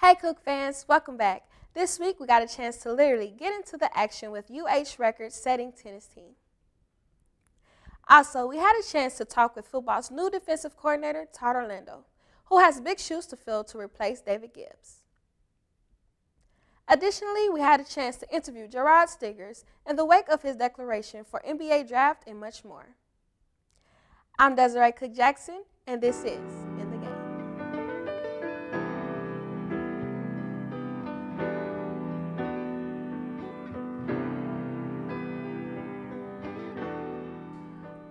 Hey Cook fans, welcome back. This week we got a chance to literally get into the action with record-setting tennis team. Also, we had a chance to talk with football's new defensive coordinator, Todd Orlando, who has big shoes to fill to replace David Gibbs. Additionally, we had a chance to interview Jherrod Stiggers in the wake of his declaration for NBA draft and much more. I'm Desiree Cook-Jackson, and this is In the Game.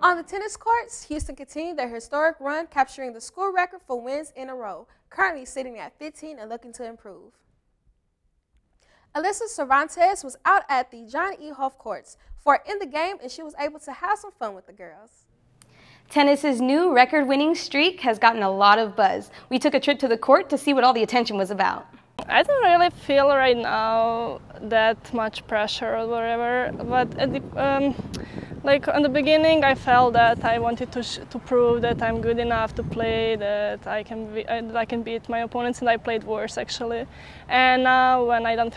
On the tennis courts, Houston continued their historic run, capturing the school record for wins in a row, currently sitting at 15 and looking to improve. Alyssa Cervantes was out at the John E. Hoff courts for In the Game, and she was able to have some fun with the girls. Tennis's new record-winning streak has gotten a lot of buzz. We took a trip to the court to see what all the attention was about. I don't really feel right now that much pressure or whatever, but at the, like in the beginning, I felt that I wanted to prove that I'm good enough to play, that I can beat my opponents, and I played worse actually. And now, when I don't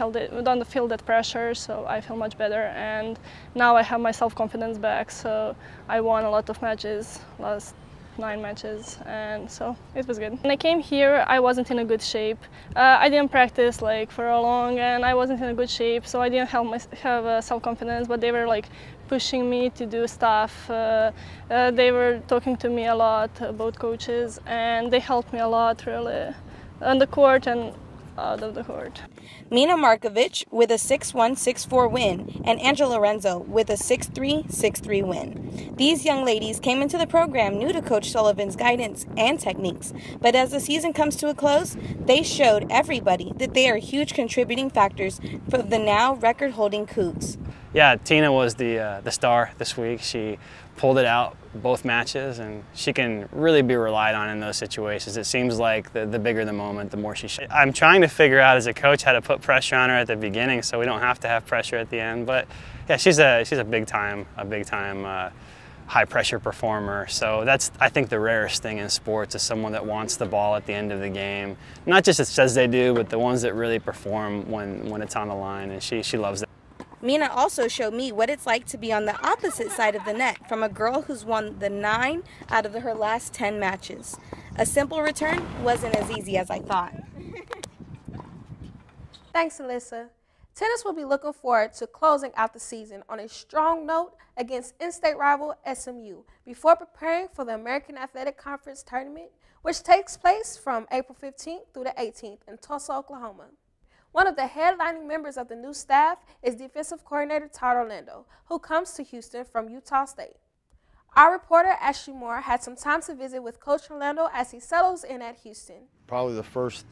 feel that pressure, so I feel much better. And now I have my self-confidence back. So I won a lot of matches, last 9 matches, and so it was good. When I came here, I wasn't in a good shape. I didn't practice like for a long, and I wasn't in a good shape, so I didn't have self-confidence. But they were like pushing me to do stuff. They were talking to me a lot, both coaches, and they helped me a lot really on the court and out of the court. Mina Markovic with a 6-1, 6-4 win, and Angela Lorenzo with a 6-3, 6-3 win. These young ladies came into the program new to Coach Sullivan's guidance and techniques, but as the season comes to a close, they showed everybody that they are huge contributing factors for the now record-holding Cougs. Yeah, Tina was the star this week. She pulled it out both matches, and she can really be relied on in those situations. It seems like the bigger the moment, the more I'm trying to figure out as a coach how to put pressure on her at the beginning so we don't have to have pressure at the end. But yeah, she's a big time high pressure performer. So that's, I think, the rarest thing in sports is someone that wants the ball at the end of the game. Not just it says they do, but the ones that really perform when it's on the line, and she loves that. Mina also showed me what it's like to be on the opposite side of the net from a girl who's won the 9 out of her last 10 matches. A simple return wasn't as easy as I thought. Thanks, Alyssa. Tennis will be looking forward to closing out the season on a strong note against in-state rival SMU before preparing for the American Athletic Conference Tournament, which takes place from April 15th through the 18th in Tulsa, Oklahoma. One of the headlining members of the new staff is defensive coordinator Todd Orlando, who comes to Houston from Utah State. Our reporter Ashley Moore had some time to visit with Coach Orlando as he settles in at Houston. Probably the first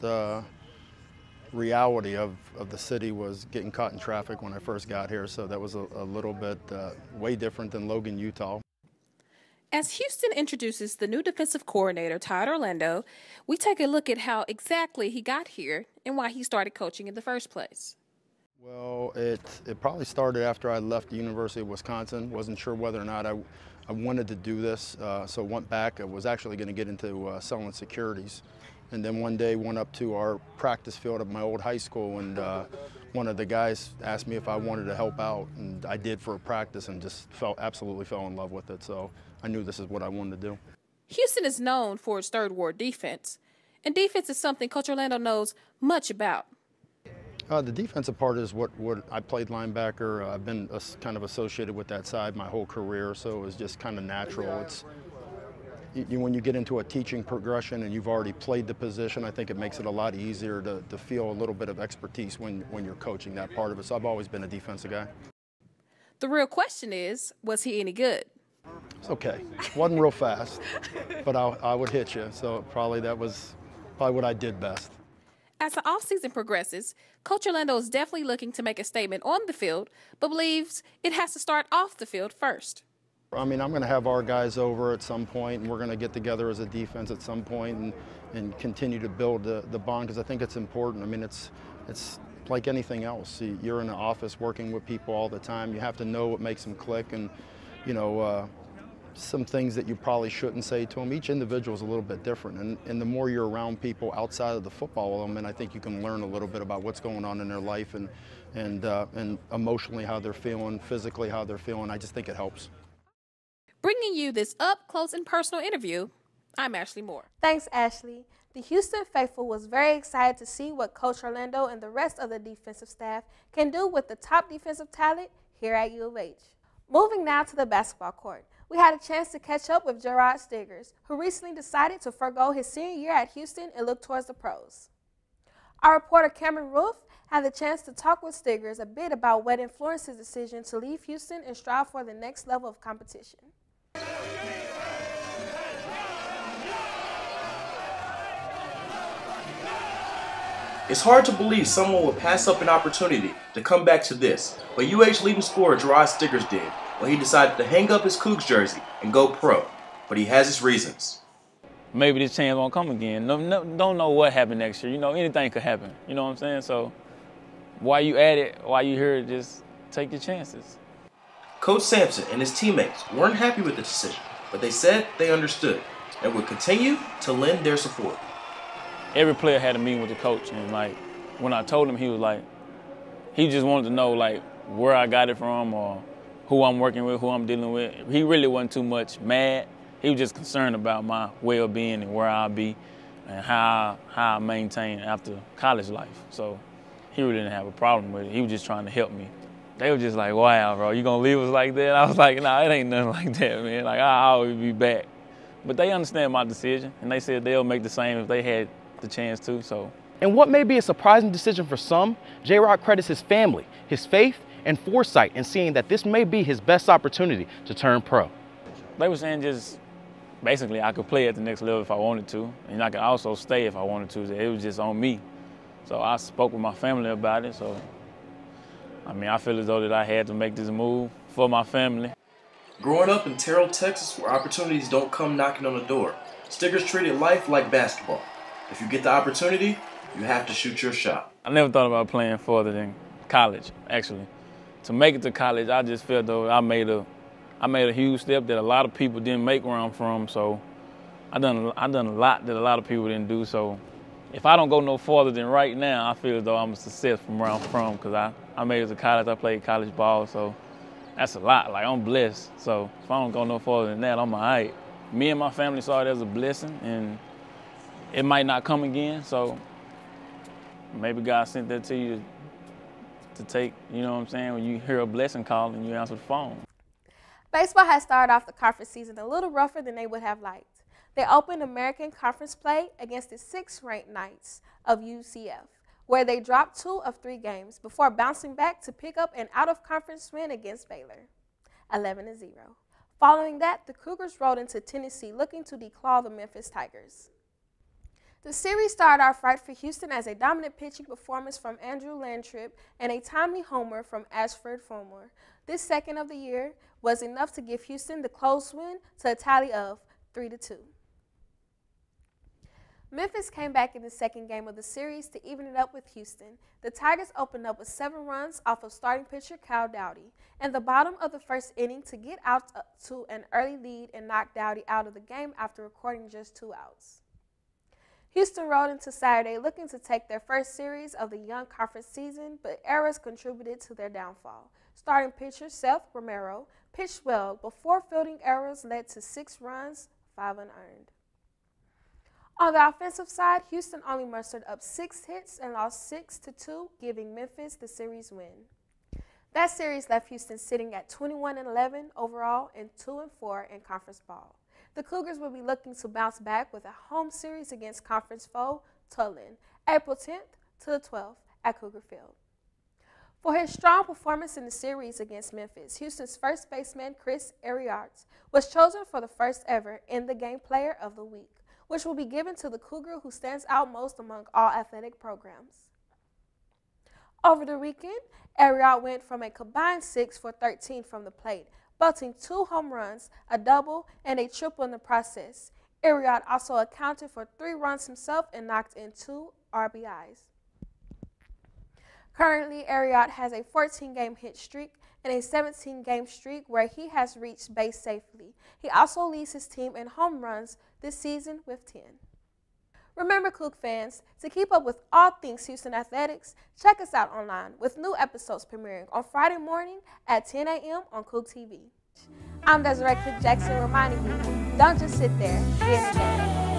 reality of the city was getting caught in traffic when I first got here, so that was a little bit way different than Logan, Utah. As Houston introduces the new defensive coordinator, Todd Orlando, we take a look at how exactly he got here and why he started coaching in the first place. Well, it probably started after I left the University of Wisconsin. Wasn't sure whether or not I wanted to do this, so went back. I was actually going to get into selling securities. And then one day went up to our practice field at my old high school, and one of the guys asked me if I wanted to help out, and I did for a practice and just absolutely fell in love with it. So I knew this is what I wanted to do. Houston is known for its third ward defense, and defense is something Coach Orlando knows much about. The defensive part is what I played linebacker. I've been kind of associated with that side my whole career, so it was just kind of natural. When you get into a teaching progression and you've already played the position, I think it makes it a lot easier to feel a little bit of expertise when you're coaching that part of it. So I've always been a defensive guy. The real question is, was he any good? It's okay. Wasn't real fast, but I would hit you. So that was probably what I did best. As the offseason progresses, Coach Orlando is definitely looking to make a statement on the field, but believes it has to start off the field first. I mean, I'm going to have our guys over at some point, and we're going to get together as a defense at some point and continue to build the bond, because I think it's important. I mean, it's like anything else. You're in an office working with people all the time. You have to know what makes them click, and, you know, some things that you probably shouldn't say to them. Each individual is a little bit different, and the more you're around people outside of the football element, I think you can learn a little bit about what's going on in their life and emotionally how they're feeling, physically how they're feeling. I just think it helps. Bringing you this up close and personal interview, I'm Ashley Moore. Thanks, Ashley. The Houston faithful was very excited to see what Coach Orlando and the rest of the defensive staff can do with the top defensive talent here at U of H. Moving now to the basketball court, we had a chance to catch up with Jherrod Stiggers, who recently decided to forego his senior year at Houston and look towards the pros. Our reporter Cameron Roof had the chance to talk with Stiggers a bit about what influenced his decision to leave Houston and strive for the next level of competition. It's hard to believe someone would pass up an opportunity to come back to this, but UH leading scorer Jherrod Stiggers did when he decided to hang up his Cougs jersey and go pro, but he has his reasons. Maybe this chance won't come again. Don't know what happened next year. You know, anything could happen. You know what I'm saying? So while you at it, while you here, just take your chances. Coach Sampson and his teammates weren't happy with the decision, but they said they understood and would continue to lend their support. Every player had a meeting with the coach, and like when I told him, he was like, he just wanted to know like where I got it from or who I'm working with, who I'm dealing with. He really wasn't too much mad. He was just concerned about my well-being and where I'll be and how I maintain after college life. So he really didn't have a problem with it. He was just trying to help me. They were just like, wow, bro, you gonna leave us like that? I was like, nah, it ain't nothing like that, man. Like, I'll always be back. But they understand my decision, and they said they'll make the same if they had the chance to, so. And what may be a surprising decision for some, Jherrod credits his family, his faith, and foresight in seeing that this may be his best opportunity to turn pro. They were saying just, basically, I could play at the next level if I wanted to, and I could also stay if I wanted to. It was just on me. So I spoke with my family about it, so, I mean, I feel as though that I had to make this move for my family. Growing up in Terrell, Texas, where opportunities don't come knocking on the door, Stiggers treated life like basketball. If you get the opportunity, you have to shoot your shot. I never thought about playing further than college, actually. To make it to college, I just felt though I made a huge step that a lot of people didn't make where I'm from, so I done a lot that a lot of people didn't do. So if I don't go no farther than right now, I feel as though I'm a success from where I'm from, because I made it to college, I played college ball, so that's a lot. Like, I'm blessed. So if I don't go no farther than that, I'm all right. Me and my family saw it as a blessing, and it might not come again, so maybe God sent that to you to take, you know what I'm saying, when you hear a blessing call and you answer the phone. Baseball has started off the conference season a little rougher than they would have liked. They opened American Conference play against the 6th-ranked Knights of UCF, where they dropped 2 of 3 games before bouncing back to pick up an out-of-conference win against Baylor, 11-0. Following that, the Cougars rode into Tennessee looking to declaw the Memphis Tigers. The series started off right for Houston as a dominant pitching performance from Andrew Landtrip and a timely homer from Ashford Fulmer. This second of the year was enough to give Houston the close win to a tally of 3-2. Memphis came back in the second game of the series to even it up with Houston. The Tigers opened up with 7 runs off of starting pitcher Kyle Dowdy in the bottom of the first inning to get out to an early lead and knock Dowdy out of the game after recording just 2 outs. Houston rode into Saturday looking to take their first series of the young conference season, but errors contributed to their downfall. Starting pitcher Seth Romero pitched well, but 4 fielding errors led to 6 runs, 5 unearned. On the offensive side, Houston only mustered up 6 hits and lost 6-2, giving Memphis the series win. That series left Houston sitting at 21-11 overall and 2-4 in conference ball. The Cougars will be looking to bounce back with a home series against conference foe Tulane, April 10th to the 12th at Cougar Field. For his strong performance in the series against Memphis, Houston's first baseman Chris Jherrod was chosen for the first ever in the Game Player of the Week, which will be given to the Cougar who stands out most among all athletic programs. Over the weekend, Jherrod went from a combined 6 for 13 from the plate, belting 2 home runs, a double, and a triple in the process. Jherrod also accounted for 3 runs himself and knocked in 2 RBIs. Currently, Jherrod has a 14-game hit streak and a 17-game streak where he has reached base safely. He also leads his team in home runs this season with 10. Remember, Coug fans, to keep up with all things Houston Athletics, check us out online with new episodes premiering on Friday morning at 10 a.m. on Coug TV. I'm Jherrod Jackson reminding you, don't just sit there, get in the game.